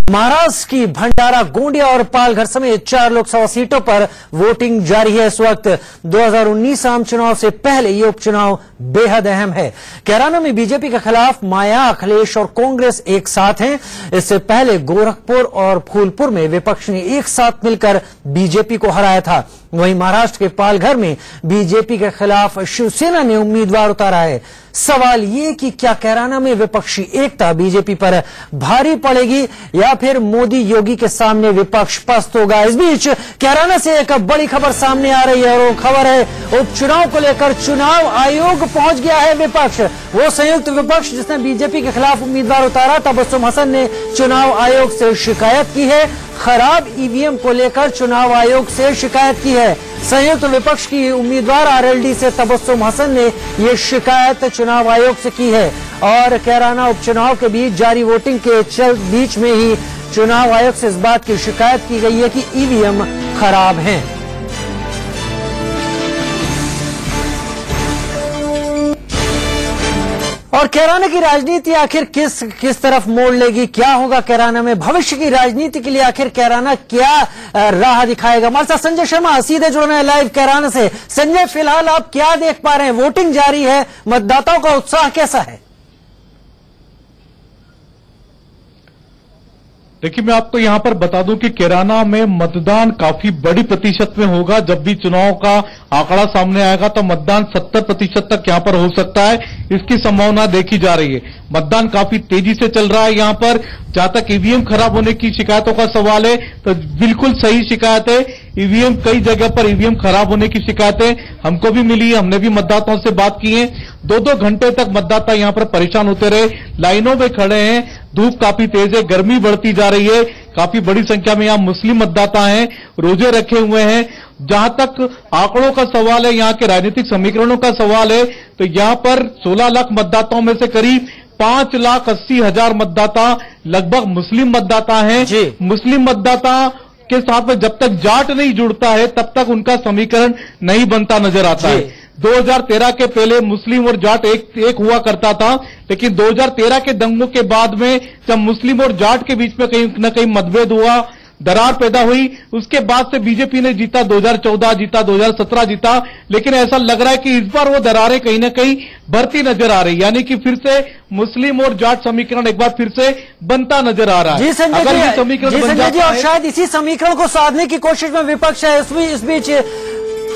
महाराष्ट्र की भंडारा, गोंडिया और पालघर समेत 4 लोकसभा सीटों पर वोटिंग जारी है। इस वक्त 2019 आम चुनाव से पहले ये उपचुनाव बेहद अहम है। कैराना में बीजेपी के खिलाफ माया, अखिलेश और कांग्रेस एक साथ हैं। इससे पहले गोरखपुर और फूलपुर में विपक्ष ने एक साथ मिलकर बीजेपी को हराया था। वहीं महाराष्ट्र के पालघर में बीजेपी के खिलाफ शिवसेना ने उम्मीदवार उतारा है। सवाल ये कि क्या कैराना में विपक्षी एकता बीजेपी पर भारी पड़ेगी या फिर मोदी योगी के सामने विपक्ष पस्त होगा। इस बीच कैराना से एक बड़ी खबर सामने आ रही है और वो खबर है उपचुनाव को लेकर चुनाव आयोग पहुंच गया है विपक्ष। वो संयुक्त विपक्ष जिसने बीजेपी के खिलाफ उम्मीदवार उतारा, तबस्सुम हसन ने चुनाव आयोग से शिकायत की है। खराब ईवीएम को लेकर चुनाव आयोग से शिकायत की है। संयुक्त विपक्ष की उम्मीदवार आरएलडी से तबस्सुम हसन ने ये शिकायत चुनाव आयोग से की है और कैराना उपचुनाव के बीच जारी वोटिंग के बीच में ही चुनाव आयोग से इस बात की शिकायत की गई है कि ईवीएम खराब हैं। और कैराना की राजनीति आखिर किस तरफ मोड़ लेगी, क्या होगा कैराना में, भविष्य की राजनीति के लिए आखिर कैराना क्या राह दिखाएगा। हमारे साथ संजय शर्मा सीधे जुड़ रहे हैं लाइव कैराना से। संजय, फिलहाल आप क्या देख पा रहे हैं? वोटिंग जारी है, मतदाताओं का उत्साह कैसा है? देखिए, मैं आपको यहां पर बता दूं कि कैराना में मतदान काफी बड़ी प्रतिशत में होगा। जब भी चुनाव का आंकड़ा सामने आएगा तो मतदान 70% तक यहां पर हो सकता है, इसकी संभावना देखी जा रही है। मतदान काफी तेजी से चल रहा है यहां पर। जहां तक ईवीएम खराब होने की शिकायतों का सवाल है तो बिल्कुल सही शिकायत है। ईवीएम, कई जगह पर ईवीएम खराब होने की शिकायतें हमको भी मिली है, हमने भी मतदाताओं से बात की है। 2-2 घंटे तक मतदाता यहां पर परेशान होते रहे, लाइनों में खड़े हैं। धूप काफी तेज है, गर्मी बढ़ती जा रही है। काफी बड़ी संख्या में यहां मुस्लिम मतदाता हैं, रोजे रखे हुए हैं। जहां तक आंकड़ों का सवाल है, यहां के राजनीतिक समीकरणों का सवाल है, तो यहां पर 16 लाख मतदाताओं में से करीब 5,80,000 मतदाता लगभग मुस्लिम मतदाता हैं। मुस्लिम मतदाता के साथ में जब तक जाट नहीं जुड़ता है तब तक उनका समीकरण नहीं बनता नजर आता है। 2013 के पहले मुस्लिम और जाट एक हुआ करता था, लेकिन 2013 के दंगों के बाद में जब मुस्लिम और जाट के बीच में कहीं न कहीं मतभेद हुआ, दरार पैदा हुई, उसके बाद से बीजेपी ने जीता, 2014 जीता, 2017 जीता, लेकिन ऐसा लग रहा है कि इस बार वो दरारें कहीं न कहीं बढ़ती नजर आ रही, यानी कि फिर से मुस्लिम और जाट समीकरण एक बार फिर से बनता नजर आ रहा है। अगर ये समीकरण बन जाता है और शायद इसी समीकरण को साधने की कोशिश में विपक्ष है। इस बीच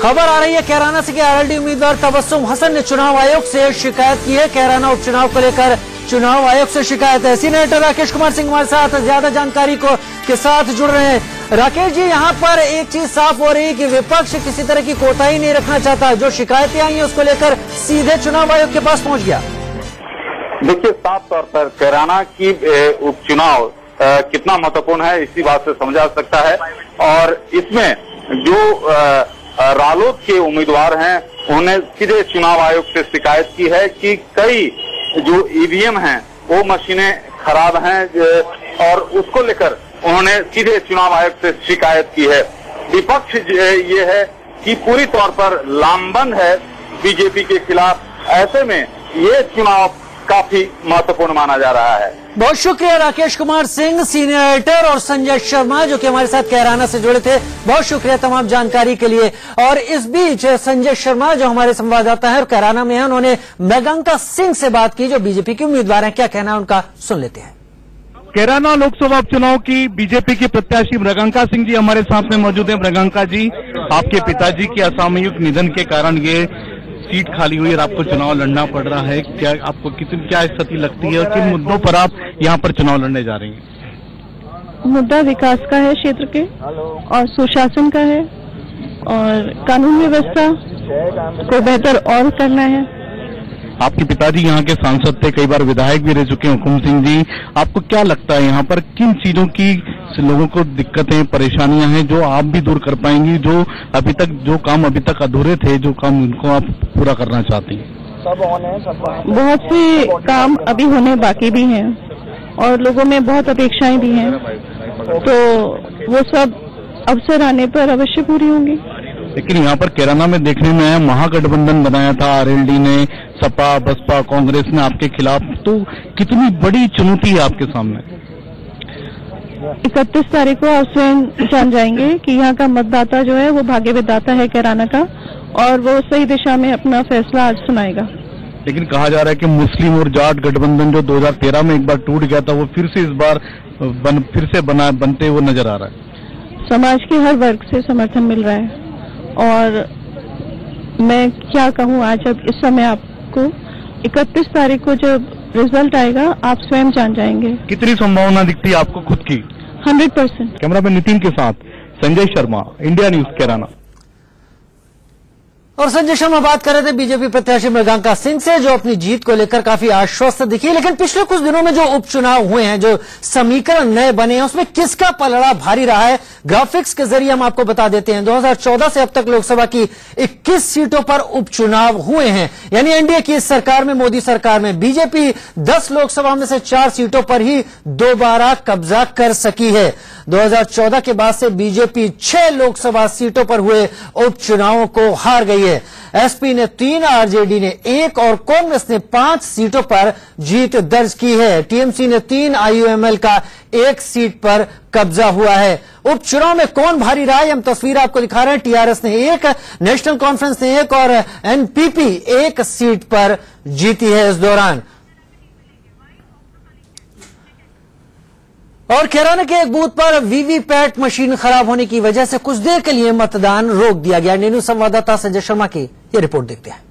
खबर आ रही है कैराना से कि आरएलडी उम्मीदवार तबस्सुम हसन ने चुनाव आयोग से शिकायत की है। कैराना उपचुनाव को लेकर चुनाव आयोग से शिकायत है। सीनेटर राकेश कुमार सिंह हमारे साथ ज्यादा जानकारी के साथ जुड़ रहे हैं। राकेश जी, यहाँ पर एक चीज साफ हो रही है कि विपक्ष किसी तरह की कोताही नहीं रखना चाहता। जो शिकायतें आई हैं उसको लेकर सीधे चुनाव आयोग के पास पहुंच गया। देखिए, साफ तौर पर कैराना की उपचुनाव कितना महत्वपूर्ण है इसी बात से समझा सकता है। और इसमें जो रालोद के उम्मीदवार हैं उन्होंने सीधे चुनाव आयोग से शिकायत की है कि कई जो ईवीएम हैं वो मशीनें खराब हैं और उसको लेकर उन्होंने सीधे चुनाव आयोग से शिकायत की है। विपक्ष ये है कि पूरी तौर पर लामबंद है बीजेपी के खिलाफ। ऐसे में ये चुनाव काफी महत्वपूर्ण माना जा रहा है। बहुत शुक्रिया राकेश कुमार सिंह, सीनियर और संजय शर्मा जो कि हमारे साथ कैराना से जुड़े थे। बहुत शुक्रिया तमाम जानकारी के लिए। और इस बीच संजय शर्मा जो हमारे संवाददाता है और कैराना में है, उन्होंने मृगंका सिंह से बात की जो बीजेपी के उम्मीदवार हैं। क्या कहना है उनका, सुन लेते हैं। कैराना लोकसभा उपचुनाव की बीजेपी की प्रत्याशी मृगंका सिंह जी हमारे साथ में मौजूद है। मृगंका जी, आपके पिताजी के असामयिक निधन के कारण ये सीट खाली हुई और आपको चुनाव लड़ना पड़ रहा है, क्या आपको क्या स्थिति लगती है और किन मुद्दों पर आप यहाँ पर चुनाव लड़ने जा रही हैं? मुद्दा विकास का है, क्षेत्र के और सुशासन का है और कानून व्यवस्था को बेहतर और करना है। आपके पिताजी यहाँ के सांसद थे, कई बार विधायक भी रह चुके हैं हुकुम सिंह जी। आपको क्या लगता है यहाँ पर किन चीजों की लोगों को दिक्कतें, परेशानियां हैं जो आप भी दूर कर पाएंगी, जो काम अभी तक अधूरे थे, जो काम उनको आप पूरा करना चाहती हैं? बहुत से काम अभी होने बाकी भी हैं और लोगों में बहुत अपेक्षाएं भी हैं, तो वो सब अवसर आने पर अवश्य पूरी होंगी। लेकिन यहाँ पर कैराना में देखने में आया महागठबंधन बनाया था आरएलडी ने, सपा, बसपा, कांग्रेस ने आपके खिलाफ, तो कितनी बड़ी चुनौती है आपके सामने? 31 तारीख को आप स्वयं जान जाएंगे कि यहाँ का मतदाता जो है वो भाग्य विधाता है कैराना का, और वो सही दिशा में अपना फैसला आज सुनाएगा। लेकिन कहा जा रहा है कि मुस्लिम और जाट गठबंधन जो 2013 में एक बार टूट गया था, वो फिर से इस बार बनते हुए नजर आ रहा है। समाज के हर वर्ग से समर्थन मिल रहा है, और मैं क्या कहूँ आज अब इस समय आपको, 31 तारीख को जब रिजल्ट आएगा आप स्वयं जान जाएंगे। कितनी संभावना दिखती है आपको खुद की? 100%। कैमरामैन नितिन के साथ संजय शर्मा, इंडिया न्यूज, कैराना। और संजय शर्मा बात कर रहे थे बीजेपी प्रत्याशी मृगांका सिंह से, जो अपनी जीत को लेकर काफी आश्वस्त दिखी। लेकिन पिछले कुछ दिनों में जो उपचुनाव हुए हैं, जो समीकरण नए बने हैं, उसमें किसका पलड़ा भारी रहा है, ग्राफिक्स के जरिए हम आपको बता देते हैं। 2014 से अब तक लोकसभा की 21 सीटों पर उपचुनाव हुए हैं। यानी एनडीए की इस सरकार में, मोदी सरकार में, बीजेपी 10 लोकसभा में से 4 सीटों पर ही दोबारा कब्जा कर सकी है। 2014 के बाद से बीजेपी 6 लोकसभा सीटों पर हुए उपचुनावों को हार गई है। एसपी ने 3, आरजेडी ने 1 और कांग्रेस ने 5 सीटों पर जीत दर्ज की है। टीएमसी ने 3, आईयूएमएल का 1 सीट पर कब्जा हुआ है। उपचुनाव में कौन भारी रहा है, हम तस्वीर आपको दिखा रहे हैं। टीआरएस ने 1, नेशनल कॉन्फ्रेंस ने 1 और एनपीपी 1 सीट पर जीती है इस दौरान। और कैराना के एक बूथ पर वीवीपैट मशीन खराब होने की वजह से कुछ देर के लिए मतदान रोक दिया गया। न्यूज संवाददाता संजय शर्मा की ये रिपोर्ट देखते हैं।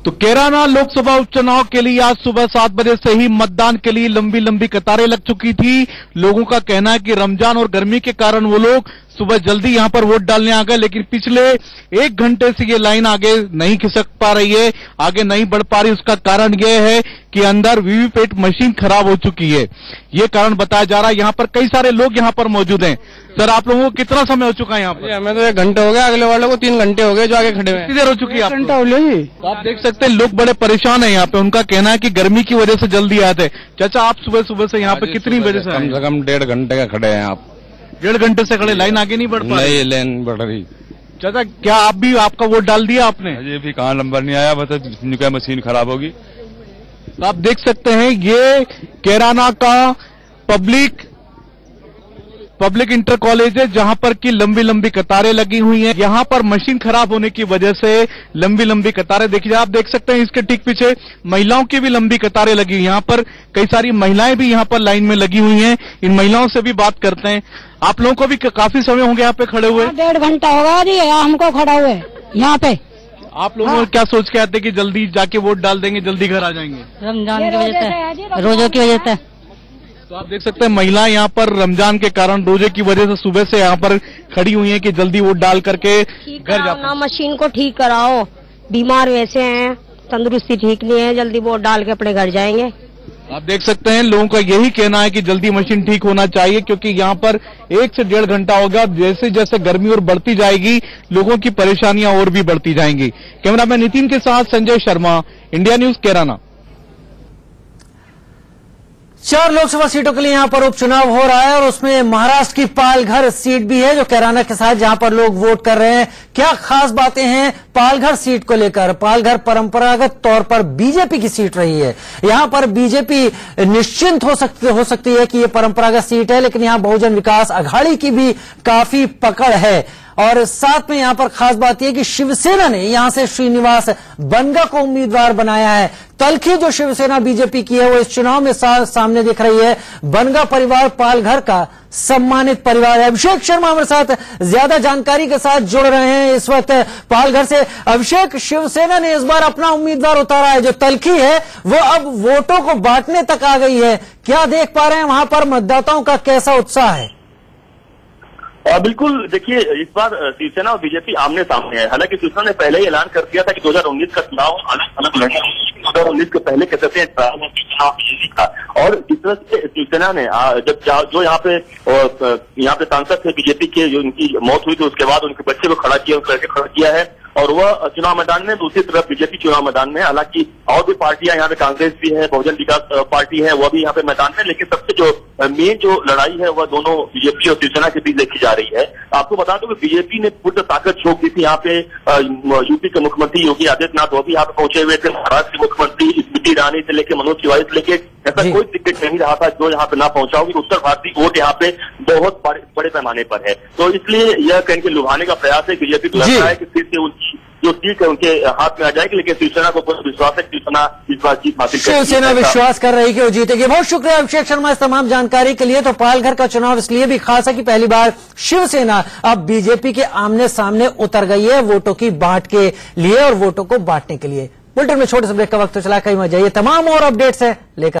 तो कैराना लोकसभा उपचुनाव के लिए आज सुबह 7 बजे से ही मतदान के लिए लंबी लंबी कतारें लग चुकी थी। लोगों का कहना है कि रमजान और गर्मी के कारण वो लोग सुबह जल्दी यहां पर वोट डालने आ गए, लेकिन पिछले 1 घंटे से ये लाइन आगे नहीं खिसक पा रही है, आगे नहीं बढ़ पा रही। उसका कारण यह है कि अंदर वीवीपैट मशीन खराब हो चुकी है, ये कारण बताया जा रहा है। यहाँ पर कई सारे लोग यहाँ पर मौजूद हैं। सर, आप लोगों को कितना समय हो चुका है यहाँ पर? हमें तो 1 घंटे हो गया, अगले वालों को 3 घंटे हो गए जो आगे खड़े हुए हैं। कितनी देर हो चुकी है? 1 घंटा हो गया जी। तो आप देख सकते हैं लोग बड़े परेशान है यहाँ पे। उनका कहना है कि गर्मी की वजह से जल्दी आए थे। चाचा, आप सुबह सुबह से यहाँ पे कितनी बजे से? कम से कम 1.5 घंटे का खड़े हैं आप। 1.5 घंटे से खड़े, लाइन आगे नहीं बढ़ पा रही? नहीं, लाइन बढ़ रही। चाचा, क्या आप भी आपका वोट डाल दिया आपने? अजय भी कहाँ नंबर नहीं आया, बता क्या मशीन खराब होगी। तो आप देख सकते हैं ये कैराना का पब्लिक इंटर कॉलेज है, जहां पर की लंबी लंबी कतारें लगी हुई हैं। यहां पर मशीन खराब होने की वजह से लंबी लंबी कतारें देखिए। आप देख सकते हैं इसके ठीक पीछे महिलाओं की भी लंबी कतारें लगी हुई। यहां पर कई सारी महिलाएं भी यहां पर लाइन में लगी हुई हैं। इन महिलाओं से भी बात करते हैं। आप लोगों को भी काफी समय हो गया यहाँ पे खड़े हुए? 1.5 घंटा होगा जी हमको खड़ा हुए यहाँ पे। आप लोगों क्या सोच के आते कि जल्दी जाके वोट डाल देंगे, जल्दी घर आ जाएंगे? रमजान की वजह से, रोजों की वजह से। तो आप देख सकते हैं महिलाएं यहाँ पर रमजान के कारण, रोजे की वजह से सुबह से यहाँ पर खड़ी हुई हैं कि जल्दी वोट डाल करके घर जाओ ना। मशीन को ठीक कराओ, बीमार वैसे हैं, तंदुरुस्ती ठीक नहीं है, जल्दी वोट डाल के अपने घर जाएंगे। आप देख सकते हैं लोगों का यही कहना है कि जल्दी मशीन ठीक होना चाहिए, क्योंकि यहाँ पर 1 से 1.5 घंटा हो गया। जैसे जैसे गर्मी और बढ़ती जाएगी, लोगों की परेशानियां और भी बढ़ती जाएंगी। कैमरामैन नितिन के साथ संजय शर्मा, इंडिया न्यूज, कैराना। 4 लोकसभा सीटों के लिए यहां पर उपचुनाव हो रहा है, और उसमें महाराष्ट्र की पालघर सीट भी है जो कैराना के साथ जहां पर लोग वोट कर रहे हैं। क्या खास बातें हैं पालघर सीट को लेकर? पालघर परंपरागत तौर पर बीजेपी की सीट रही है। यहां पर बीजेपी निश्चिंत हो सकती है कि ये परंपरागत सीट है, लेकिन यहां बहुजन विकास अघाड़ी की भी काफी पकड़ है। और साथ में यहां पर खास बात यह कि शिवसेना ने यहां से श्रीनिवास बनगा को उम्मीदवार बनाया है। तलखी जो शिवसेना बीजेपी की है वो इस चुनाव में सामने दिख रही है। बनगा परिवार पालघर का सम्मानित परिवार है। अभिषेक शर्मा हमारे साथ ज्यादा जानकारी के साथ जुड़ रहे हैं इस वक्त पालघर से। अभिषेक, शिवसेना ने इस बार अपना उम्मीदवार उतारा है। जो तलखी है वो अब वोटों को बांटने तक आ गई है। क्या देख पा रहे हैं वहां पर मतदाताओं का कैसा उत्साह है? बिल्कुल, देखिए इस बार शिवसेना और बीजेपी आमने सामने है। हालांकि शिवसेना ने पहले ही ऐलान कर दिया था कि 2019 का चुनाव अलग अलग लड़ना, 2019 के पहले कहते थे चुनाव था। और इस तरह से शिवसेना ने जब जो यहाँ पे सांसद थे बीजेपी के, जो उनकी मौत हुई थी, उसके बाद उनके बच्चे को खड़ा किया है और वह चुनाव मैदान में, दूसरी तरफ बीजेपी चुनाव मैदान में। हालांकि और भी पार्टियां यहाँ पे, कांग्रेस भी है, बहुजन विकास पार्टी है, वह भी यहाँ पे मैदान में। लेकिन सबसे जो मेन जो लड़ाई है वह दोनों बीजेपी और शिवसेना के बीच देखी जा रही है। आपको बता दूं कि बीजेपी ने पूरी ताकत झोंक दी थी यहाँ पे। यूपी के मुख्यमंत्री योगी आदित्यनाथ वो भी यहाँ पे पहुंचे हुए थे, महाराष्ट्र के मुख्यमंत्री इस स्मृति ईरानी से लेकर मनोज तिवारी से लेकर ऐसा कोई टिकट नहीं रहा था जो यहाँ पे ना पहुंचा होगी। उत्तर भारतीय वोट यहाँ पे बहुत बड़े पैमाने पर है, तो इसलिए यह कहीं के लुभाने का प्रयास है बीजेपी को। लगता है कि फिर से उनकी जो सीट है उनके हाथ में आ जाएगी, लेकिन शिवसेना को पूरा विश्वास है कि शिवसेना इस बार जीत हासिल करेगी। शिवसेना विश्वास कर रही कि वो जीतेगी। बहुत शुक्रिया अभिषेक शर्मा इस तमाम जानकारी के लिए। तो पालघर का चुनाव इसलिए भी खास है कि पहली बार शिवसेना अब बीजेपी के आमने सामने उतर गई है वोटों की बांट के लिए और वोटों को बांटने के लिए। बुलेटिन में छोटे से ब्रेक का वक्त तो चला, कहीं मत जाइए, तमाम और अपडेट्स है लेकर